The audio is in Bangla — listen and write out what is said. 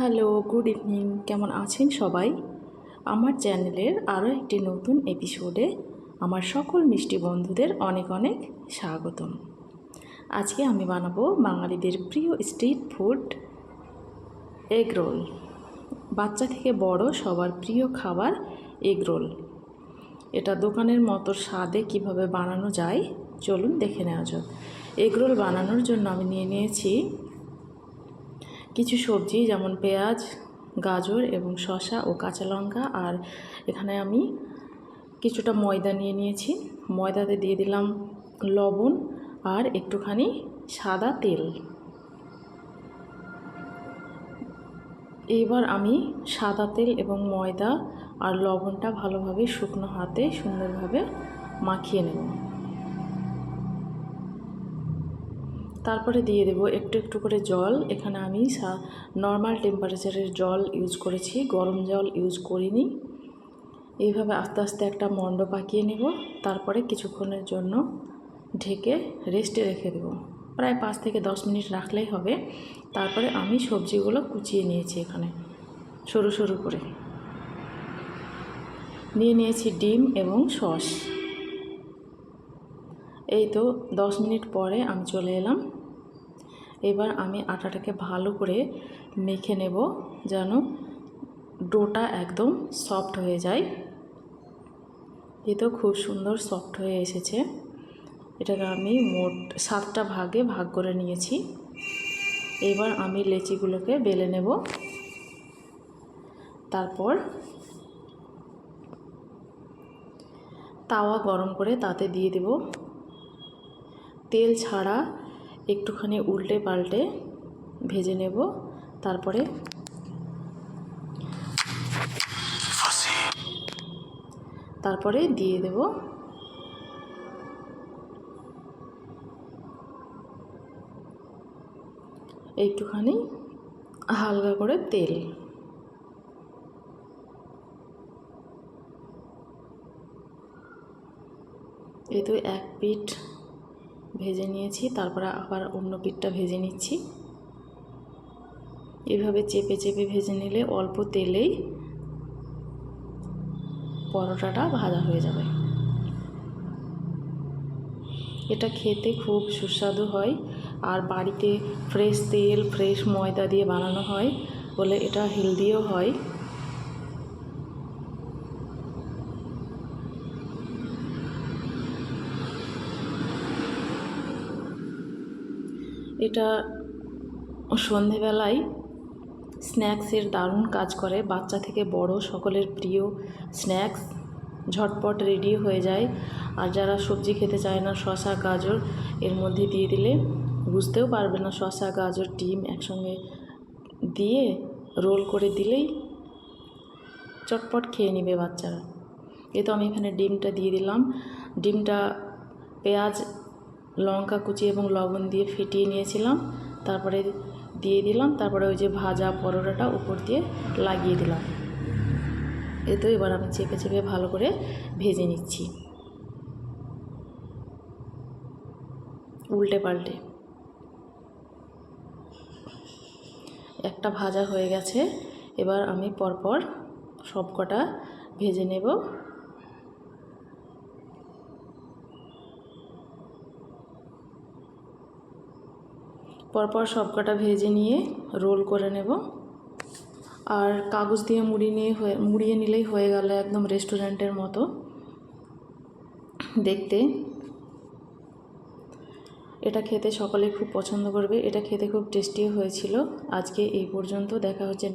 Hello, good evening. কেমন আছেন সবাই? আমার চ্যানেলের আরও একটি নতুন এপিসোডে আমার সকল মিষ্টি বন্ধুদের অনেক অনেক স্বাগতম। আজকে আমি বানাবো বাঙালিদের প্রিয় স্ট্রিট ফুড এগ রোল। বাচ্চা থেকে বড় সবার প্রিয় খাবার এগ রোল। এটা দোকানের মতো স্বাদে কিভাবে বানানো যায় চলুন দেখে নেওয়া যাক। এগ রোল বানানোর জন্য আমি নিয়েছি কিছু সবজি, যেমন পেঁয়াজ, গাজর এবং শসা ও কাঁচা লঙ্কা। আর এখানে আমি কিছুটা ময়দা নিয়েছি। ময়দাতে দিয়ে দিলাম লবণ আর একটুখানি সাদা তেল। এইবার আমি সাদা তেল এবং ময়দা আর লবণটা ভালোভাবে শুকনো হাতে সুন্দরভাবে মাখিয়ে নেব। তারপরে দিয়ে দেব একটু একটু করে জল। এখানে আমি নর্মাল টেম্পারেচারের জল ইউজ করেছি, গরম জল ইউজ করিনি। এইভাবে আস্তে আস্তে একটা মণ্ড পাকিয়ে নেব। তারপরে কিছুক্ষণের জন্য ঢেকে রেস্টে রেখে দেব। প্রায় 5 থেকে 10 মিনিট রাখলেই হবে। তারপরে আমি সবজিগুলো কুচিয়ে নিয়েছি। এখানে সরু সরু করে নিয়েছি ডিম এবং সস। এই তো 10 মিনিট পরে আমি চলে এলাম। এবার আমি আটাটাকে ভালো করে মেখে নেব যেন ডোটা একদম সফট হয়ে যায়। এই তো খুব সুন্দর সফট হয়ে এসেছে। এটাকে আমি মোট 7টা ভাগে ভাগ করে নিয়েছি। এবার আমি লেচিগুলোকে বেলে নেব। তারপর তাওয়া গরম করে তাতে দিয়ে দেব তেল ছাড়া একটুখানি উল্টে পাল্টে ভেজে নেব। তারপরে দিয়ে দেব একটুখানি হালকা করে তেল। এই তো এক পিঠ ভেজে নিয়েছি, তারপরে আবার অন্য পিঠটা ভেজে নিচ্ছি। এভাবে চেপে চেপে ভেজে নিলে অল্প তেলেই পরোটাটা ভাজা হয়ে যাবে। এটা খেতে খুব সুস্বাদু হয়। আর বাড়িতে ফ্রেশ তেল, ফ্রেশ ময়দা দিয়ে বানানো হয় বলে এটা হেলদিও হয়। এটা সন্ধেবেলায় স্ন্যাক্সের দারুণ কাজ করে। বাচ্চা থেকে বড় সকলের প্রিয় স্ন্যাক্স, ঝটপট রেডি হয়ে যায়। আর যারা সবজি খেতে চায় না, শসা গাজর এর মধ্যে দিয়ে দিলে বুঝতেও পারবে না। শসা গাজর ডিম একসঙ্গে দিয়ে রোল করে দিলেই চটপট খেয়ে নেবে বাচ্চারা। এই তো আমি এখানে ডিমটা দিয়ে দিলাম। ডিমটা পেঁয়াজ, লঙ্কা কুচি এবং লবণ দিয়ে ফেটিয়ে নিয়েছিলাম, তারপরে দিয়ে দিলাম। তারপরে ওই যে ভাজা পরোটাটা উপর দিয়ে লাগিয়ে দিলাম। এই তো এবার আমি চেপে চেপে ভালো করে ভেজে নিচ্ছি, উল্টে পাল্টে। একটা ভাজা হয়ে গেছে। এবার আমি পরপর সবকটা ভেজে নেব। পরপর সবকটা ভেজে নিয়ে রোল করে নেব। আর কাগজ দিয়ে মুড়িয়ে নিলেই হয়ে গেল একদম রেস্টুরেন্টের মতো দেখতে। এটা খেতে সকলে খুব পছন্দ করবে। এটা খেতে খুব টেস্টিও হয়েছিল। আজকে এই পর্যন্ত, দেখা হচ্ছে।